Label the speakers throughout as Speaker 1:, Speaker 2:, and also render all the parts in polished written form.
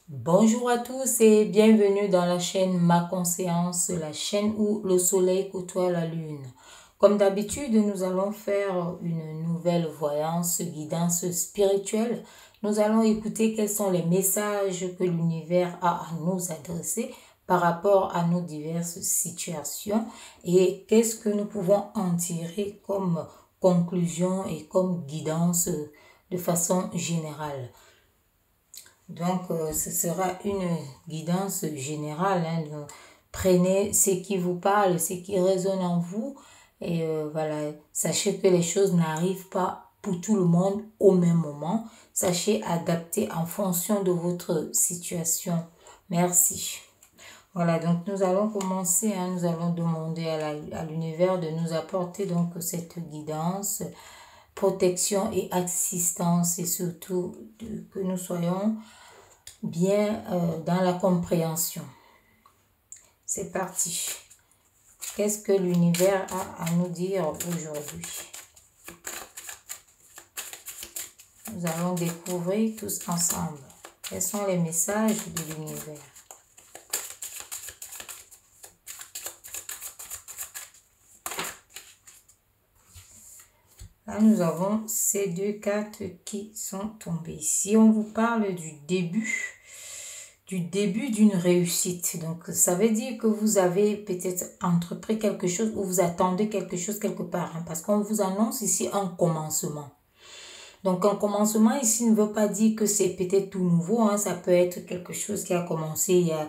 Speaker 1: Bonjour à tous et bienvenue dans la chaîne Ma Conscience, la chaîne où le soleil côtoie la lune. Comme d'habitude, nous allons faire une nouvelle voyance, guidance spirituelle. Nous allons écouter quels sont les messages que l'univers a à nous adresser par rapport à nos diverses situations et qu'est-ce que nous pouvons en tirer comme conclusion et comme guidance de façon générale. Donc, ce sera une guidance générale. Donc, prenez ce qui vous parle, ce qui résonne en vous. Et voilà, sachez que les choses n'arrivent pas pour tout le monde au même moment. Sachez adapter en fonction de votre situation. Merci. Voilà, donc nous allons commencer. Nous allons demander à l'univers de nous apporter donc cette guidance, protection et assistance. Et surtout que nous soyons bien dans la compréhension. C'est parti. Qu'est-ce que l'univers a à nous dire aujourd'hui? Nous allons découvrir tous ensemble. Quels sont les messages de l'univers? Là, nous avons ces deux cartes qui sont tombées. Si on vous parle du début d'une réussite. Donc, ça veut dire que vous avez peut-être entrepris quelque chose ou vous attendez quelque chose quelque part. Parce qu'on vous annonce ici un commencement. Donc, un commencement ici ne veut pas dire que c'est peut-être tout nouveau. Ça peut être quelque chose qui a commencé il y a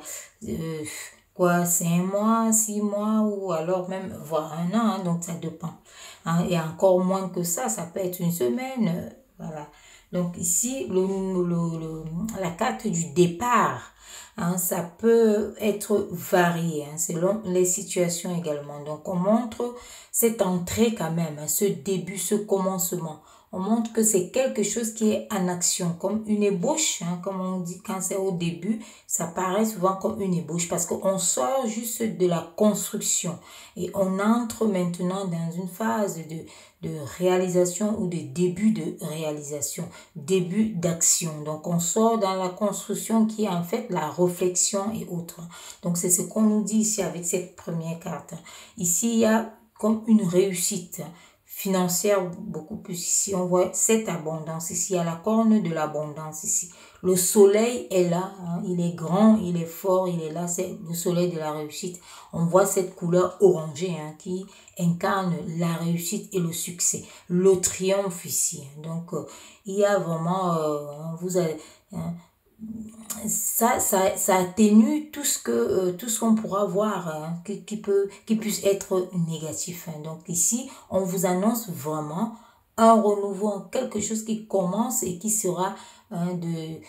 Speaker 1: 5 mois, 6 mois ou alors même voire 1 an. Donc, ça dépend. Et encore moins que ça peut être une semaine. Voilà. Donc ici, la carte du départ, ça peut être varié selon les situations également. Donc on montre cette entrée quand même, ce début, ce commencement. On montre que c'est quelque chose qui est en action, comme une ébauche, comme on dit quand c'est au début, ça paraît souvent comme une ébauche parce qu'on sort juste de la construction et on entre maintenant dans une phase de réalisation ou de début de réalisation, début d'action. Donc on sort dans la construction qui est en fait la réflexion et autres. Donc c'est ce qu'on nous dit ici avec cette première carte. Ici il y a comme une réussite financière beaucoup plus. Ici on voit cette abondance, ici il y a la corne de l'abondance ici. Le soleil est là, il est grand, il est fort, il est là, c'est le soleil de la réussite. On voit cette couleur orangée qui incarne la réussite et le succès, le triomphe ici. Donc il y a vraiment, vous avez, ça atténue tout ce qu'on pourra voir qui puisse être négatif. Donc ici, on vous annonce vraiment un renouveau, quelque chose qui commence et qui sera dans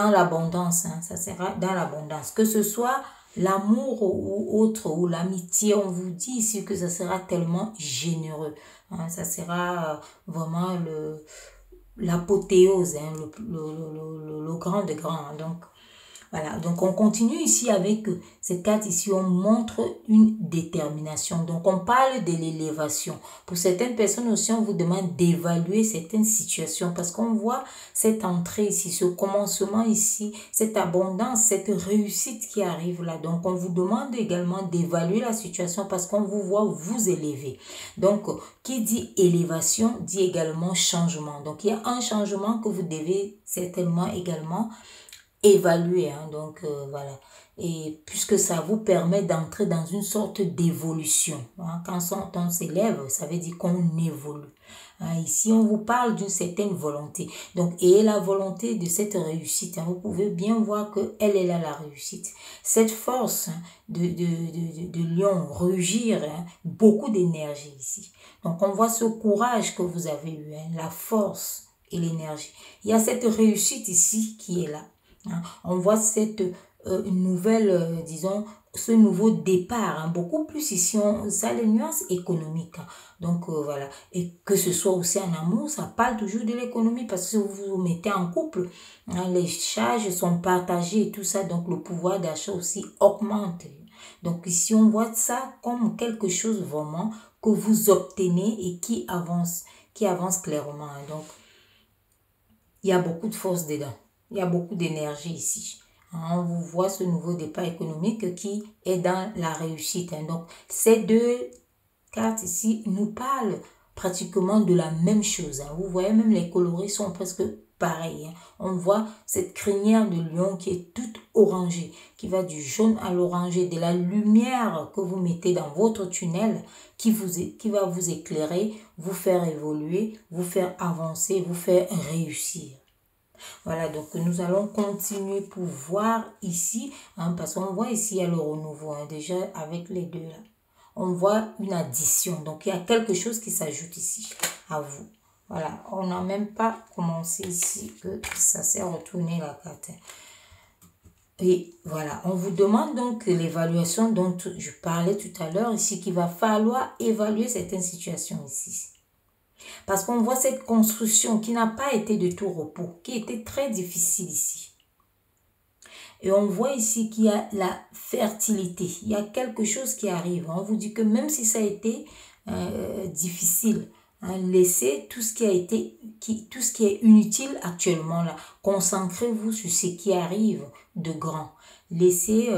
Speaker 1: l'abondance. Ça sera dans l'abondance. Que ce soit l'amour ou autre, ou l'amitié, on vous dit ici que ça sera tellement généreux. Ça sera vraiment l'apothéose, le grand de grand. Donc, voilà. Donc, on continue ici avec cette carte ici. On montre une détermination. Donc, on parle de l'élévation. Pour certaines personnes aussi, on vous demande d'évaluer certaines situations parce qu'on voit cette entrée ici, ce commencement ici, cette abondance, cette réussite qui arrive là. Donc, on vous demande également d'évaluer la situation parce qu'on vous voit vous élever. Donc, qui dit élévation dit également changement. Donc, il y a un changement que vous devez certainement également évaluer. Donc, voilà. Et puisque ça vous permet d'entrer dans une sorte d'évolution. Quand on s'élève, ça veut dire qu'on évolue. Ici, on vous parle d'une certaine volonté. Donc, et la volonté de cette réussite, vous pouvelle bien voir qu'elle est là, la réussite. Cette force de lion, rugir, beaucoup d'énergie ici. Donc, on voit ce courage que vous avez eu, la force et l'énergie. Il y a cette réussite ici qui est là. On voit cette nouvelle, disons, ce nouveau départ, beaucoup plus ici, ça a les nuances économiques. Donc voilà, et que ce soit aussi en amour, ça parle toujours de l'économie parce que vous vous mettez en couple, les charges sont partagées et tout ça, donc le pouvoir d'achat aussi augmente. Donc ici, on voit ça comme quelque chose vraiment que vous obtenez et qui avance clairement. Donc, il y a beaucoup de force dedans. il y a beaucoup d'énergie ici. On vous voit ce nouveau départ économique qui est dans la réussite. Donc, ces deux cartes ici nous parlent pratiquement de la même chose. Vous voyez, même les coloris sont presque pareils. On voit cette crinière de lion qui est toute orangée, qui va du jaune à l'orangé, de la lumière que vous mettez dans votre tunnel qui va vous éclairer, vous faire évoluer, vous faire avancer, vous faire réussir. Voilà, donc nous allons continuer pour voir ici, parce qu'on voit ici, il y a le renouveau, déjà avec les deux là. On voit une addition, donc il y a quelque chose qui s'ajoute ici à vous. Voilà, on n'a même pas commencé ici que ça s'est retourné la carte. Et voilà, on vous demande donc l'évaluation dont je parlais tout à l'heure ici, qu'il va falloir évaluer certaines situations ici. Parce qu'on voit cette construction qui n'a pas été de tout repos, qui était très difficile ici. Et on voit ici qu'il y a la fertilité. Il y a quelque chose qui arrive. On vous dit que même si ça a été difficile, laissez tout ce qui a été, tout ce qui est inutile actuellement là. Concentrez-vous sur ce qui arrive de grand. Laissez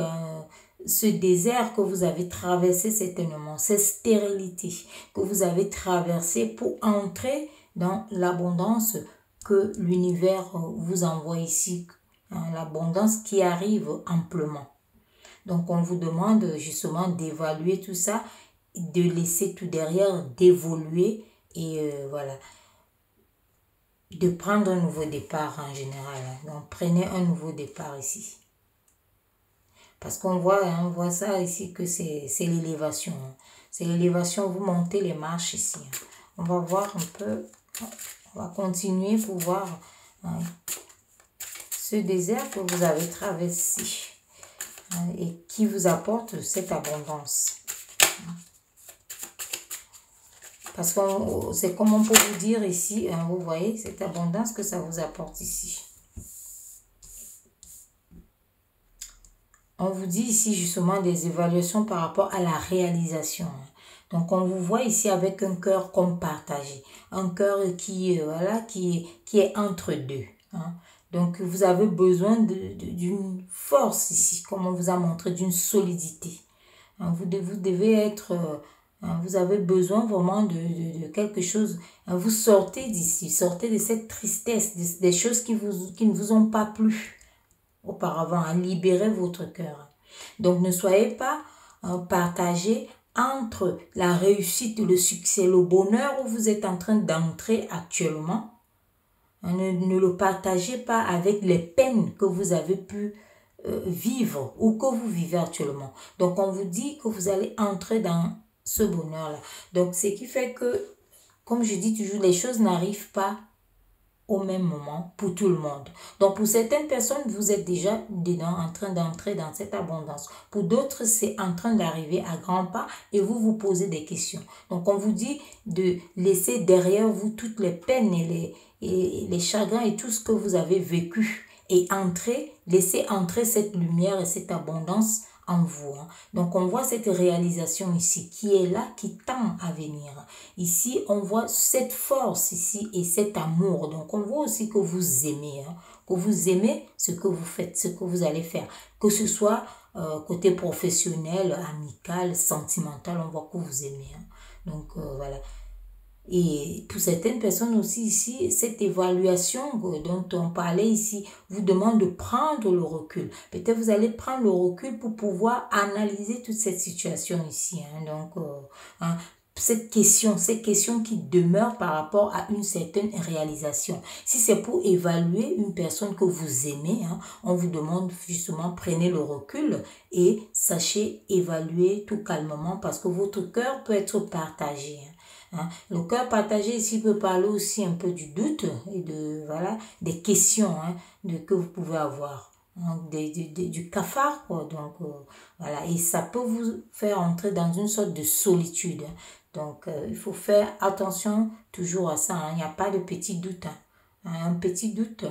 Speaker 1: ce désert que vous avez traversé certainement, cette stérilité que vous avez traversé pour entrer dans l'abondance que l'univers vous envoie ici, l'abondance qui arrive amplement. Donc on vous demande justement d'évaluer tout ça, de laisser tout derrière, d'évoluer et voilà, de prendre un nouveau départ en général. Donc prenez un nouveau départ ici. Parce qu'on voit, on voit ça ici que c'est l'élévation. C'est l'élévation, vous montez les marches ici. On va voir un peu, on va continuer pour voir ce désert que vous avez traversé et qui vous apporte cette abondance. Parce que c'est comme on peut vous dire ici, vous voyez, cette abondance que ça vous apporte ici. On vous dit ici justement des évaluations par rapport à la réalisation. Donc on vous voit ici avec un cœur comme partagé. Un cœur qui, voilà, qui est entre deux. Donc vous avez besoin d'une force ici, comme on vous a montré, d'une solidité. Vous devez être... vous avez besoin vraiment de quelque chose. Vous sortez d'ici, sortez de cette tristesse, des choses qui ne vous ont pas plu auparavant, libérez votre cœur. Donc ne soyez pas partagé entre la réussite, le succès, le bonheur où vous êtes en train d'entrer actuellement. Ne le partagez pas avec les peines que vous avez pu vivre ou que vous vivez actuellement. Donc on vous dit que vous allez entrer dans ce bonheur-là. Donc ce qui fait que, comme je dis toujours, les choses n'arrivent pas au même moment pour tout le monde. Donc pour certaines personnes, vous êtes déjà dedans, en train d'entrer dans cette abondance. Pour d'autres, c'est en train d'arriver à grands pas et vous vous posez des questions. Donc on vous dit de laisser derrière vous toutes les peines et les chagrins et tout ce que vous avez vécu et laisser entrer cette lumière et cette abondance en vous. Donc on voit cette réalisation ici qui est là, qui tend à venir. Ici on voit cette force ici et cet amour. Donc on voit aussi que vous aimez, que vous aimez ce que vous faites, ce que vous allez faire, que ce soit côté professionnel, amical, sentimental, on voit que vous aimez. Donc voilà. Et pour certaines personnes aussi ici, cette évaluation dont on parlait ici vous demande de prendre le recul. Peut-être vous allez prendre le recul pour pouvoir analyser toute cette situation ici. Donc, ces questions qui demeurent par rapport à une certaine réalisation. Si c'est pour évaluer une personne que vous aimez, on vous demande justement prenez le recul et sachez évaluer tout calmement parce que votre cœur peut être partagé. Le cœur partagé ici peut parler aussi un peu du doute et des questions que vous pouvez avoir, du cafard quoi. Donc voilà, et ça peut vous faire entrer dans une sorte de solitude. Donc il faut faire attention toujours à ça. Il n'y a pas de petit doute. Un petit doute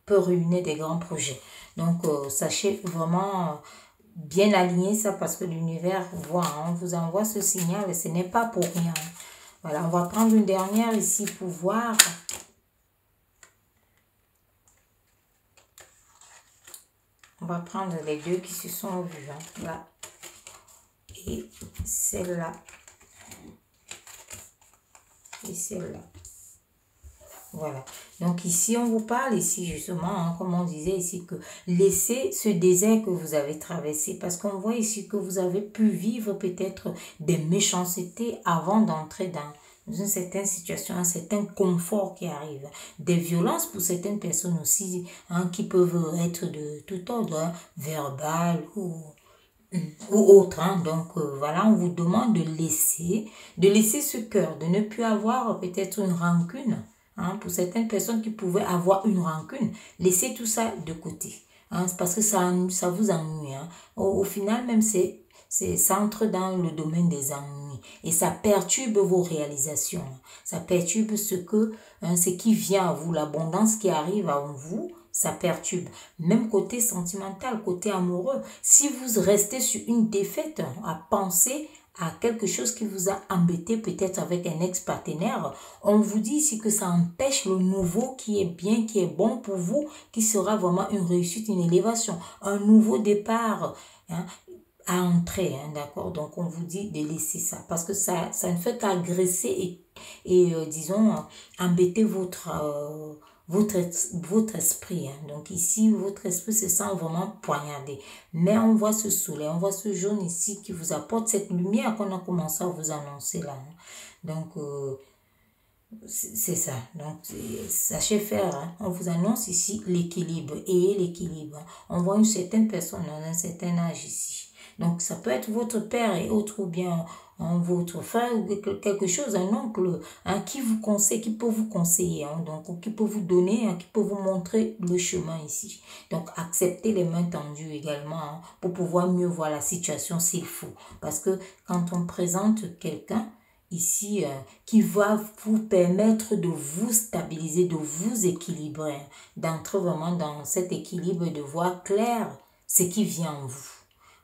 Speaker 1: peut ruiner des grands projets. Donc sachez vraiment bien aligner ça parce que l'univers on vous envoie ce signal et ce n'est pas pour rien. Voilà, on va prendre une dernière ici pour voir. On va prendre les deux qui se sont vus, hein, là. Et celle-là. Et celle-là. Voilà. Donc ici, on vous parle ici justement, hein, comme on disait ici, que laissez ce désert que vous avez traversé. Parce qu'on voit ici que vous avez pu vivre peut-être des méchancetés avant d'entrer dans une certaine situation, un certain confort qui arrive. Des violences pour certaines personnes aussi, hein, qui peuvent être de tout ordre, hein, verbal ou autre. Hein. Donc voilà, on vous demande de laisser ce cœur, de ne plus avoir peut-être une rancune. Hein, pour certaines personnes qui pouvaient avoir une rancune, laissez tout ça de côté. Hein, parce que ça vous ennuie. Hein. Au final, même, ça entre dans le domaine des ennuis. Et ça perturbe vos réalisations. Ça perturbe ce qui vient à vous, l'abondance qui arrive à vous. Ça perturbe. Même côté sentimental, côté amoureux. Si vous restez sur une défaite, à penser à quelque chose qui vous a embêté peut-être avec un ex-partenaire, on vous dit ici que ça empêche le nouveau qui est bien, qui est bon pour vous, qui sera vraiment une réussite, une élévation, un nouveau départ, hein, à entrer, hein, d'accord? Donc on vous dit de laisser ça parce que ça ne fait qu'agresser et disons, embêter votre esprit. Hein. Donc ici, votre esprit se sent vraiment poignardé. Mais on voit ce soleil, on voit ce jaune ici qui vous apporte cette lumière qu'on a commencé à vous annoncer là. Hein. Donc, c'est ça. Donc, sachez faire. Hein. On vous annonce ici l'équilibre. Et l'équilibre. On voit une certaine personne dans un certain âge ici. Donc, ça peut être votre père et autre ou bien votre frère ou quelque chose, un oncle, hein, qui vous conseille, qui peut vous conseiller, hein, donc qui peut vous donner, hein, qui peut vous montrer le chemin ici. Donc, acceptez les mains tendues également, hein, pour pouvoir mieux voir la situation s'il faut. Parce que quand on présente quelqu'un, ici, qui va vous permettre de vous stabiliser, de vous équilibrer, hein, d'entrer vraiment dans cet équilibre, de voir clair ce qui vient en vous.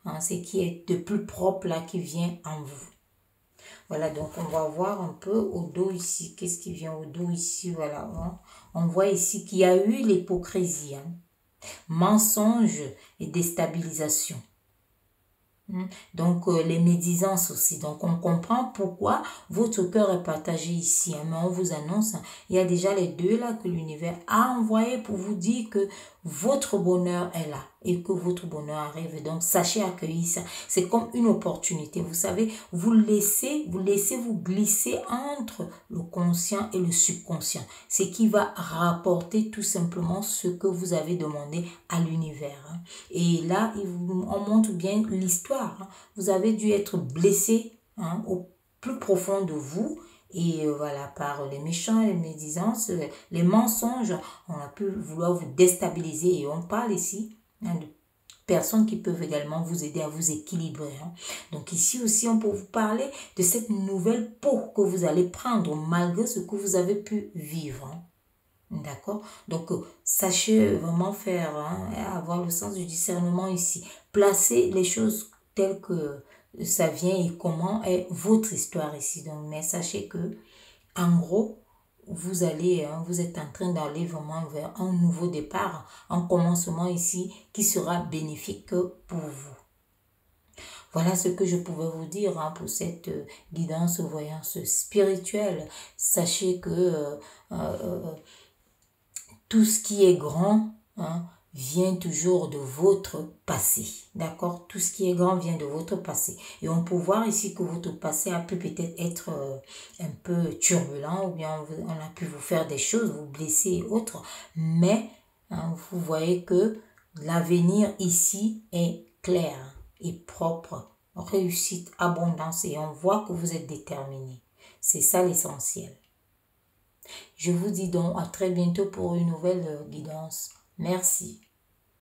Speaker 1: Hein, ce qui est de plus propre là qui vient en vous. Voilà, donc on va voir un peu au dos ici. Qu'est-ce qui vient au dos ici? Voilà, hein. On voit ici qu'il y a eu l'hypocrisie, hein. Mensonge et déstabilisation. Donc, les médisances aussi. Donc, on comprend pourquoi votre cœur est partagé ici. Hein, mais on vous annonce, hein, il y a déjà les deux là que l'univers a envoyé pour vous dire que votre bonheur est là et que votre bonheur arrive. Donc, sachez accueillir ça. C'est comme une opportunité. Vous savez, vous laissez vous glisser entre le conscient et le subconscient. Ce qui va rapporter tout simplement ce que vous avez demandé à l'univers. Hein. Et là, on montre bien l'histoire. Hein. Vous avez dû être blessé, hein, au plus profond de vous. Et voilà, par les méchants, les médisances, les mensonges, on a pu vouloir vous déstabiliser. Et on parle ici, hein, de personnes qui peuvent également vous aider à vous équilibrer. Hein. Donc ici aussi, on peut vous parler de cette nouvelle peau que vous allez prendre malgré ce que vous avez pu vivre. Hein. D'accord? Donc, sachez vraiment faire, hein, avoir le sens du discernement ici. Placez les choses telles que ça vient et comment est votre histoire ici. Donc, mais sachez que, en gros, vous allez, hein, vous êtes en train d'aller vraiment vers un nouveau départ, un commencement ici qui sera bénéfique pour vous. Voilà ce que je pouvais vous dire, hein, pour cette guidance, voyance spirituelle. Sachez que tout ce qui est grand, hein, vient toujours de votre passé. D'accord? Tout ce qui est grand vient de votre passé. Et on peut voir ici que votre passé a pu peut-être être un peu turbulent ou bien on a pu vous faire des choses, vous blesser et autres. Mais hein, vous voyez que l'avenir ici est clair et propre. Réussite, abondance et on voit que vous êtes déterminé. C'est ça l'essentiel. Je vous dis donc à très bientôt pour une nouvelle guidance. Merci.